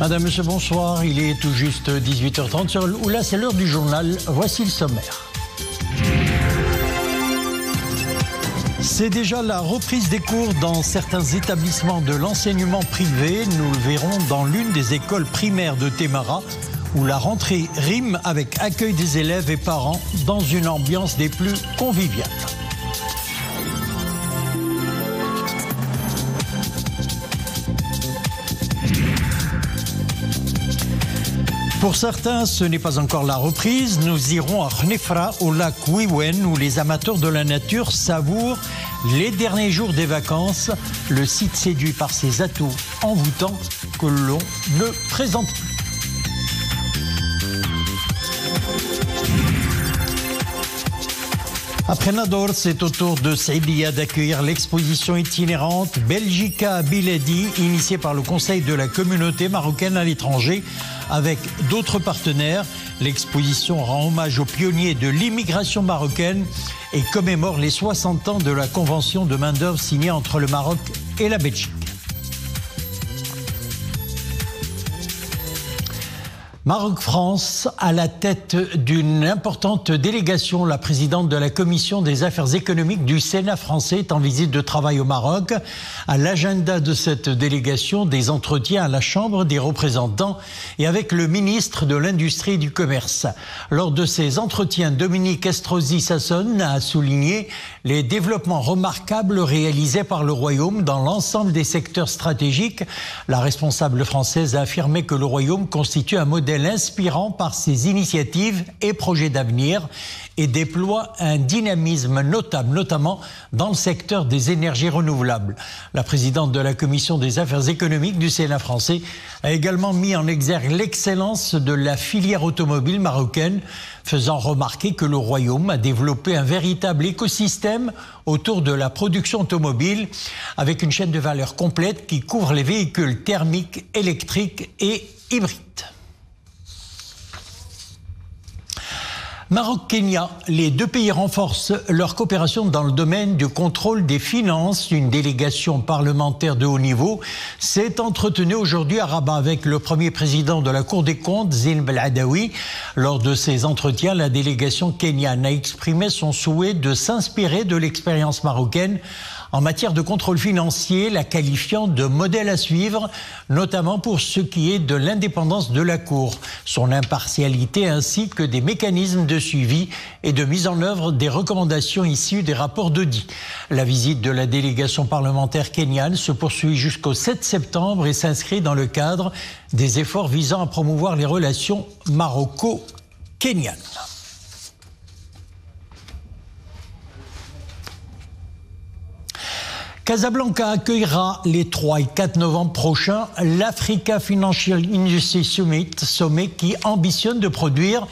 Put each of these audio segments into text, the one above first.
Madame, monsieur, bonsoir. Il est tout juste 18h30 sur Oula, c'est l'heure du journal. Voici le sommaire. C'est déjà la reprise des cours dans certains établissements de l'enseignement privé. Nous le verrons dans l'une des écoles primaires de Témara, où la rentrée rime avec accueil des élèves et parents dans une ambiance des plus conviviales. Pour certains, ce n'est pas encore la reprise. Nous irons à Khnefra, au lac Wiwen, où les amateurs de la nature savourent les derniers jours des vacances. Le site séduit par ses atouts envoûtants que l'on ne présente plus. Après Nador, c'est au tour de Saïdia d'accueillir l'exposition itinérante Belgica Biledi, initiée par le Conseil de la communauté marocaine à l'étranger, avec d'autres partenaires. L'exposition rend hommage aux pionniers de l'immigration marocaine et commémore les 60 ans de la convention de main-d'œuvre signée entre le Maroc et la Belgique. Maroc-France, à la tête d'une importante délégation, la présidente de la commission des affaires économiques du Sénat français est en visite de travail au Maroc. À l'agenda de cette délégation, des entretiens à la Chambre des représentants et avec le ministre de l'Industrie et du Commerce. Lors de ces entretiens, Dominique Estrosi Sassone a souligné les développements remarquables réalisés par le Royaume dans l'ensemble des secteurs stratégiques. La responsable française a affirmé que le Royaume constitue un modèle inspirant par ses initiatives et projets d'avenir et déploie un dynamisme notable, notamment dans le secteur des énergies renouvelables. La présidente de la commission des affaires économiques du Sénat français a également mis en exergue l'excellence de la filière automobile marocaine, faisant remarquer que le Royaume a développé un véritable écosystème autour de la production automobile avec une chaîne de valeur complète qui couvre les véhicules thermiques, électriques et hybrides. Maroc-Kenya, les deux pays renforcent leur coopération dans le domaine du contrôle des finances. Une délégation parlementaire de haut niveau s'est entretenue aujourd'hui à Rabat avec le premier président de la Cour des comptes, Zine Beladawi. Lors de ces entretiens, la délégation kenyane a exprimé son souhait de s'inspirer de l'expérience marocaine en matière de contrôle financier, la qualifiant de modèle à suivre, notamment pour ce qui est de l'indépendance de la Cour, son impartialité ainsi que des mécanismes de suivi et de mise en œuvre des recommandations issues des rapports d'audit. La visite de la délégation parlementaire kenyane se poursuit jusqu'au 7 septembre et s'inscrit dans le cadre des efforts visant à promouvoir les relations maroco-kenyanes. Casablanca accueillera les 3 et 4 novembre prochains l'Africa Financial Industry Summit, sommet qui ambitionne de produire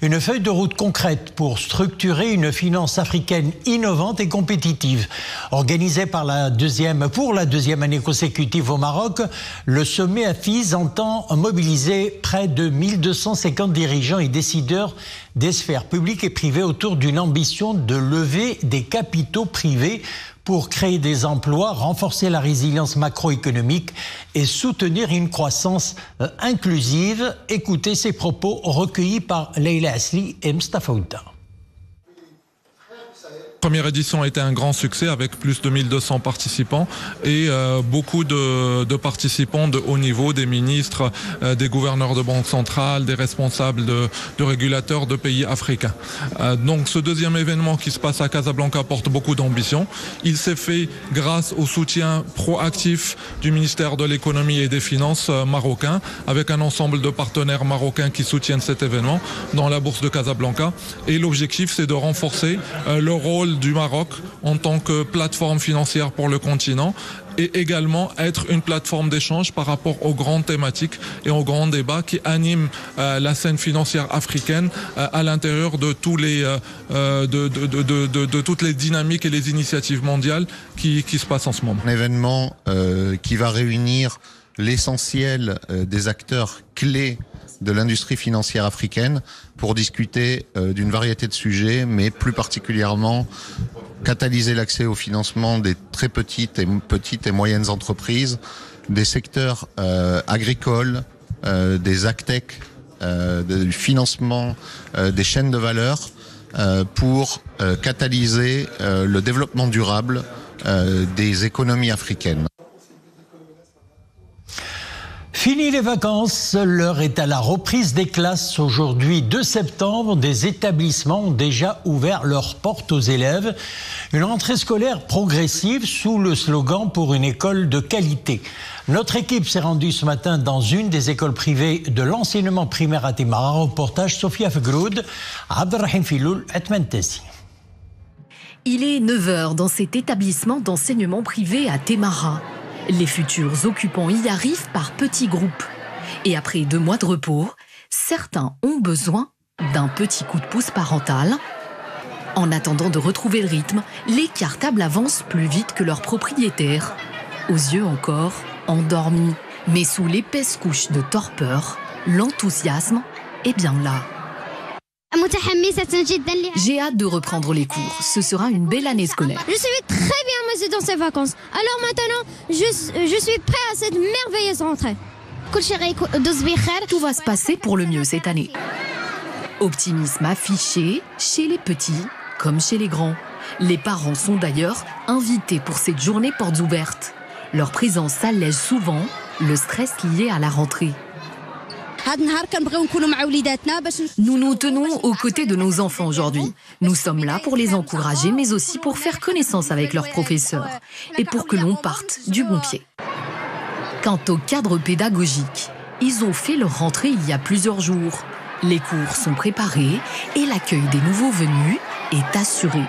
une feuille de route concrète pour structurer une finance africaine innovante et compétitive. Organisé pour la deuxième année consécutive au Maroc, le sommet AFIS entend mobiliser près de 1250 dirigeants et décideurs des sphères publiques et privées autour d'une ambition de lever des capitaux privés pour créer des emplois, renforcer la résilience macroéconomique et soutenir une croissance inclusive. Écoutez ces propos recueillis par Leila Asli et Mustafa Ouda. La première édition a été un grand succès avec plus de 1200 participants et beaucoup de participants de haut niveau, des ministres, des gouverneurs de banques centrales, des responsables de régulateurs de pays africains. Donc ce deuxième événement qui se passe à Casablanca porte beaucoup d'ambition. Il s'est fait grâce au soutien proactif du ministère de l'économie et des finances marocain avec un ensemble de partenaires marocains qui soutiennent cet événement dans la bourse de Casablanca. Et l'objectif, c'est de renforcer le rôle du Maroc en tant que plateforme financière pour le continent et également être une plateforme d'échange par rapport aux grandes thématiques et aux grands débats qui animent la scène financière africaine à l'intérieur de tous les de toutes les dynamiques et les initiatives mondiales qui se passent en ce moment. Un événement qui va réunir l'essentiel des acteurs clés de l'industrie financière africaine pour discuter d'une variété de sujets, mais plus particulièrement catalyser l'accès au financement des très petites et moyennes entreprises, des secteurs agricoles, des agtech, du financement des chaînes de valeur pour catalyser le développement durable des économies africaines. Fini les vacances, l'heure est à la reprise des classes. Aujourd'hui, 2 septembre, des établissements ont déjà ouvert leurs portes aux élèves. Une rentrée scolaire progressive sous le slogan « Pour une école de qualité ». Notre équipe s'est rendue ce matin dans une des écoles privées de l'enseignement primaire à Témara. Reportage Sofia Fegroud, Abdelrahim Filoul, Atmentesi. Il est 9h dans cet établissement d'enseignement privé à Témara. Les futurs occupants y arrivent par petits groupes. Et après 2 mois de repos, certains ont besoin d'un petit coup de pouce parental. En attendant de retrouver le rythme, les cartables avancent plus vite que leurs propriétaires. Aux yeux encore endormis, mais sous l'épaisse couche de torpeur, l'enthousiasme est bien là. J'ai hâte de reprendre les cours. Ce sera une belle année scolaire. Je suis très bien dans ces vacances. Alors maintenant, je suis prêt à cette merveilleuse rentrée. Tout va se passer pour le mieux cette année. Optimisme affiché chez les petits comme chez les grands. Les parents sont d'ailleurs invités pour cette journée portes ouvertes. Leur présence allège souvent le stress lié à la rentrée. Nous nous tenons aux côtés de nos enfants aujourd'hui. Nous sommes là pour les encourager, mais aussi pour faire connaissance avec leurs professeurs et pour que l'on parte du bon pied. Quant au cadre pédagogique, ils ont fait leur rentrée il y a plusieurs jours. Les cours sont préparés et l'accueil des nouveaux venus est assuré.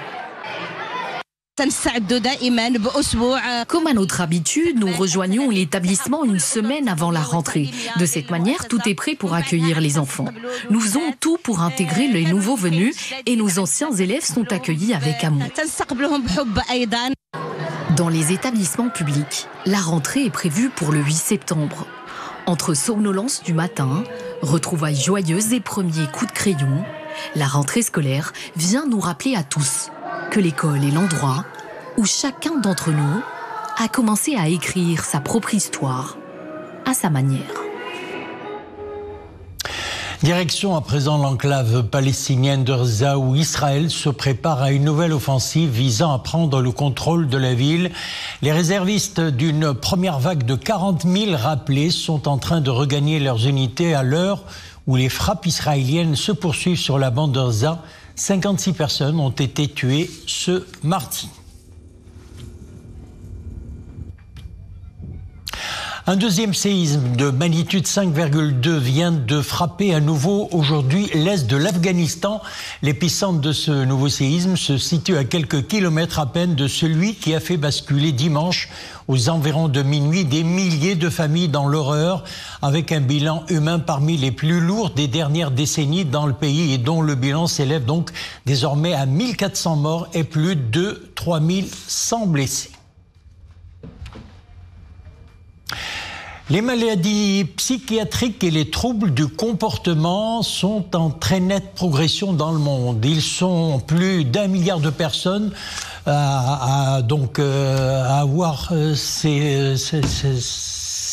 Comme à notre habitude, nous rejoignons l'établissement une semaine avant la rentrée. De cette manière, tout est prêt pour accueillir les enfants. Nous faisons tout pour intégrer les nouveaux venus et nos anciens élèves sont accueillis avec amour. Dans les établissements publics, la rentrée est prévue pour le 8 septembre. Entre somnolence du matin, retrouvailles joyeuses et premiers coups de crayon, la rentrée scolaire vient nous rappeler à tous que l'école est l'endroit où chacun d'entre nous a commencé à écrire sa propre histoire à sa manière. Direction à présent l'enclave palestinienne de Gaza où Israël se prépare à une nouvelle offensive visant à prendre le contrôle de la ville. Les réservistes d'une première vague de 40 000 rappelés sont en train de regagner leurs unités à l'heure où les frappes israéliennes se poursuivent sur la bande de Gaza. 56 personnes ont été tuées ce mardi. Un deuxième séisme de magnitude 5,2 vient de frapper à nouveau aujourd'hui l'est de l'Afghanistan. L'épicentre de ce nouveau séisme se situe à quelques kilomètres à peine de celui qui a fait basculer dimanche aux environs de minuit des milliers de familles dans l'horreur, avec un bilan humain parmi les plus lourds des dernières décennies dans le pays et dont le bilan s'élève donc désormais à 1400 morts et plus de 3100 blessés. Les maladies psychiatriques et les troubles du comportement sont en très nette progression dans le monde. Ils sont plus d'1 milliard de personnes à avoir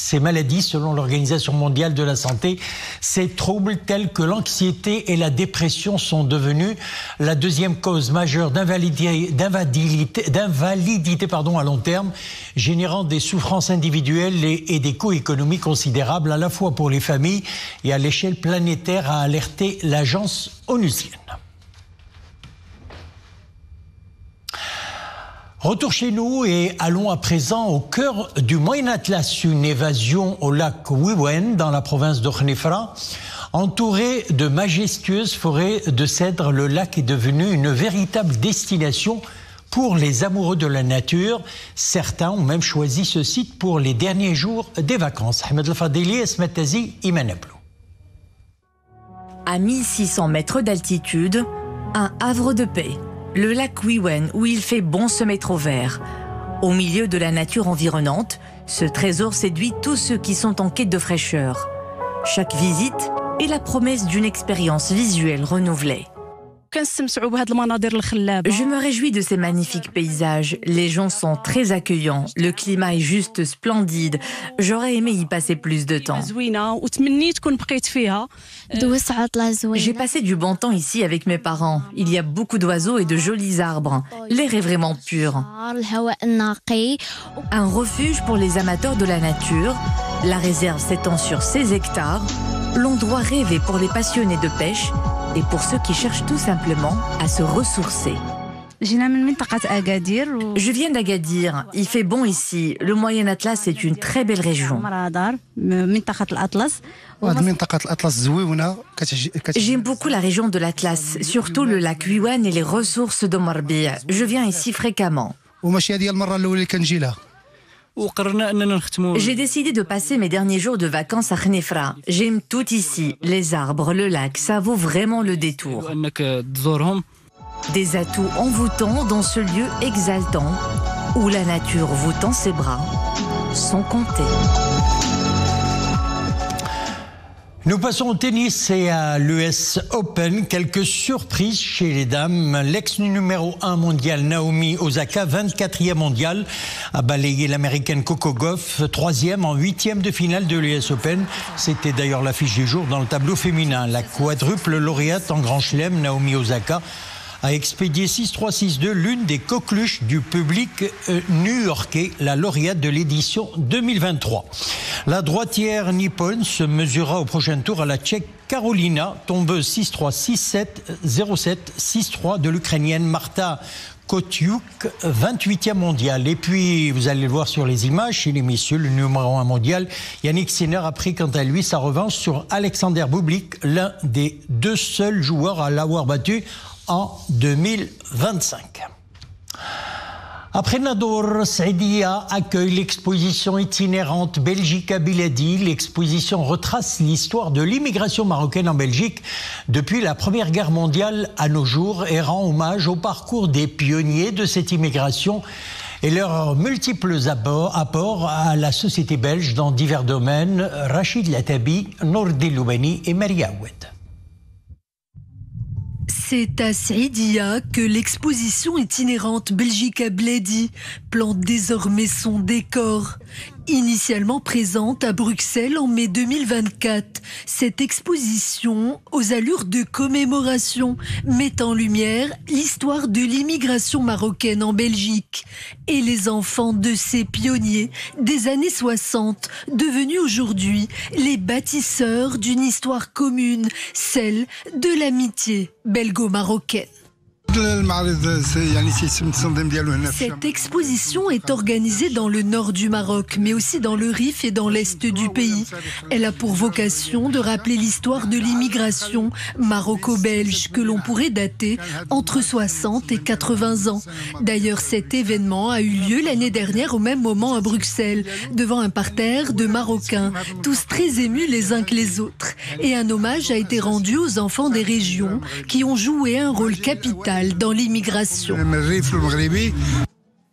ces maladies selon l'Organisation mondiale de la santé. Ces troubles tels que l'anxiété et la dépression sont devenus la deuxième cause majeure d'invalidité à long terme, générant des souffrances individuelles et des coûts économiques considérables à la fois pour les familles et à l'échelle planétaire, a alerté l'agence onusienne. Retour chez nous et allons à présent au cœur du Moyen Atlas, une évasion au lac Wiwen dans la province de Khnifra. Entouré de majestueuses forêts de cèdres, le lac est devenu une véritable destination pour les amoureux de la nature. Certains ont même choisi ce site pour les derniers jours des vacances. Ahmed El-Fadili, Esmetazi, Imanablo. À 1600 mètres d'altitude, un havre de paix. Le lac Wiwen, où il fait bon se mettre au vert. Au milieu de la nature environnante, ce trésor séduit tous ceux qui sont en quête de fraîcheur. Chaque visite est la promesse d'une expérience visuelle renouvelée. Je me réjouis de ces magnifiques paysages. Les gens sont très accueillants. Le climat est juste splendide. J'aurais aimé y passer plus de temps. J'ai passé du bon temps ici avec mes parents. Il y a beaucoup d'oiseaux et de jolis arbres. L'air est vraiment pur. Un refuge pour les amateurs de la nature. La réserve s'étend sur 16 hectares. L'endroit rêvé pour les passionnés de pêche et pour ceux qui cherchent tout simplement à se ressourcer. Je viens d'Agadir. Il fait bon ici. Le Moyen Atlas est une très belle région. J'aime beaucoup la région de l'Atlas, surtout le lac Wiwan et les ressources de Morbi. Je viens ici fréquemment. J'ai décidé de passer mes derniers jours de vacances à Khnefra. J'aime tout ici, les arbres, le lac, ça vaut vraiment le détour. Des atouts envoûtants dans ce lieu exaltant, où la nature vous tend ses bras, sans compter. Nous passons au tennis et à l'US Open. Quelques surprises chez les dames. L'ex numéro 1 mondial Naomi Osaka, 24e mondiale, a balayé l'américaine Coco Gauff, 3e en 8e de finale de l'US Open. C'était d'ailleurs l'affiche du jour dans le tableau féminin. La quadruple lauréate en Grand Chelem, Naomi Osaka, a expédié 6-3, 6-2, l'une des coqueluches du public new-yorkais, la lauréate de l'édition 2023. La droitière nippone se mesurera au prochain tour à la Tchèque Karolina, tombeuse 6-3, 6-7, 0-7, 6-3 de l'Ukrainienne Marta Kotiuk, 28e mondiale. Et puis, vous allez le voir sur les images, chez les messieurs, le numéro 1 mondial, Yannick Sinner a pris quant à lui sa revanche sur Alexander Bublik, l'un des deux seuls joueurs à l'avoir battu en 2025. Après Nador, Saïdia accueille l'exposition itinérante Belgica Biladi. L'exposition retrace l'histoire de l'immigration marocaine en Belgique depuis la Première Guerre mondiale à nos jours et rend hommage au parcours des pionniers de cette immigration et leurs multiples apports à la société belge dans divers domaines. Rachid Latabi, Nourdi Loubani et Maria Oued. C'est à Saïdia que l'exposition itinérante Belgica Biladi plante désormais son décor. Initialement présente à Bruxelles en mai 2024, cette exposition, aux allures de commémoration, met en lumière l'histoire de l'immigration marocaine en Belgique et les enfants de ces pionniers des années 60, devenus aujourd'hui les bâtisseurs d'une histoire commune, celle de l'amitié belgo-marocaine. Cette exposition est organisée dans le nord du Maroc, mais aussi dans le Rif et dans l'est du pays. Elle a pour vocation de rappeler l'histoire de l'immigration maroco-belge que l'on pourrait dater entre 60 et 80 ans. D'ailleurs, cet événement a eu lieu l'année dernière au même moment à Bruxelles, devant un parterre de Marocains, tous très émus les uns que les autres. Et un hommage a été rendu aux enfants des régions qui ont joué un rôle capital dans l'immigration.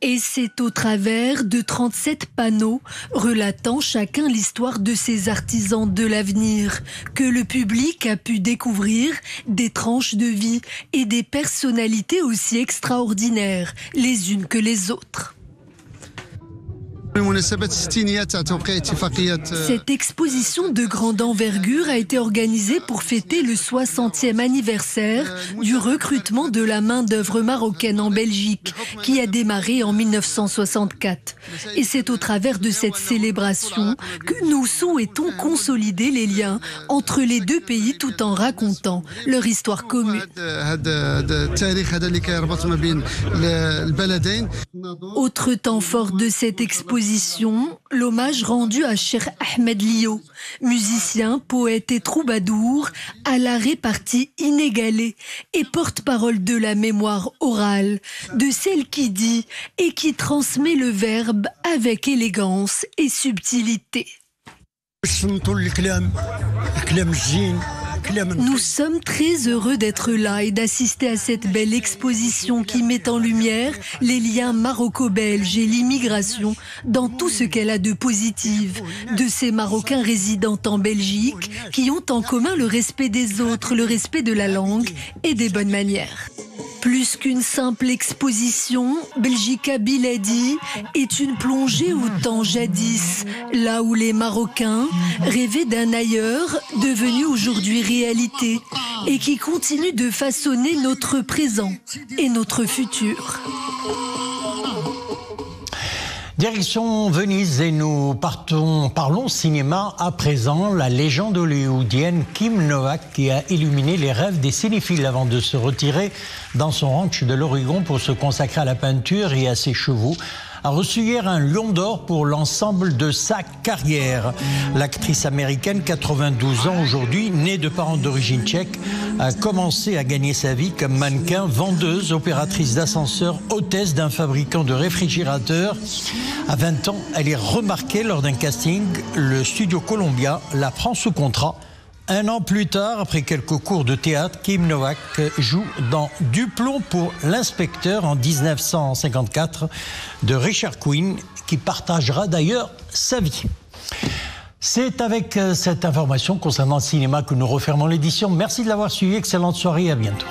Et c'est au travers de 37 panneaux relatant chacun l'histoire de ces artisans de l'avenir que le public a pu découvrir des tranches de vie et des personnalités aussi extraordinaires les unes que les autres. Cette exposition de grande envergure a été organisée pour fêter le 60e anniversaire du recrutement de la main-d'œuvre marocaine en Belgique, qui a démarré en 1964. Et c'est au travers de cette célébration que nous souhaitons consolider les liens entre les deux pays tout en racontant leur histoire commune. Autre temps fort de cette exposition, l'hommage rendu à Cheikh Ahmed Lio, musicien, poète et troubadour, à la répartie inégalée et porte-parole de la mémoire orale, de celle qui dit et qui transmet le verbe avec élégance et subtilité. Nous sommes très heureux d'être là et d'assister à cette belle exposition qui met en lumière les liens maroco-belges et l'immigration dans tout ce qu'elle a de positif. De ces Marocains résidant en Belgique qui ont en commun le respect des autres, le respect de la langue et des bonnes manières. Plus qu'une simple exposition, Belgica Biladi est une plongée au temps jadis, là où les Marocains rêvaient d'un ailleurs devenu aujourd'hui réalité et qui continue de façonner notre présent et notre futur. Direction Venise et nous parlons cinéma à présent. La légende hollywoodienne Kim Novak qui a illuminé les rêves des cinéphiles avant de se retirer dans son ranch de l'Oregon pour se consacrer à la peinture et à ses chevaux, a reçu hier un Lion d'Or pour l'ensemble de sa carrière. L'actrice américaine, 92 ans aujourd'hui, née de parents d'origine tchèque, a commencé à gagner sa vie comme mannequin, vendeuse, opératrice d'ascenseur, hôtesse d'un fabricant de réfrigérateurs. À 20 ans, elle est remarquée lors d'un casting. Le studio Columbia la prend sous contrat. Un an plus tard, après quelques cours de théâtre, Kim Novak joue dans Du plomb pour l'inspecteur en 1954 de Richard Quinn, qui partagera d'ailleurs sa vie. C'est avec cette information concernant le cinéma que nous refermons l'édition. Merci de l'avoir suivi. Excellente soirée et à bientôt.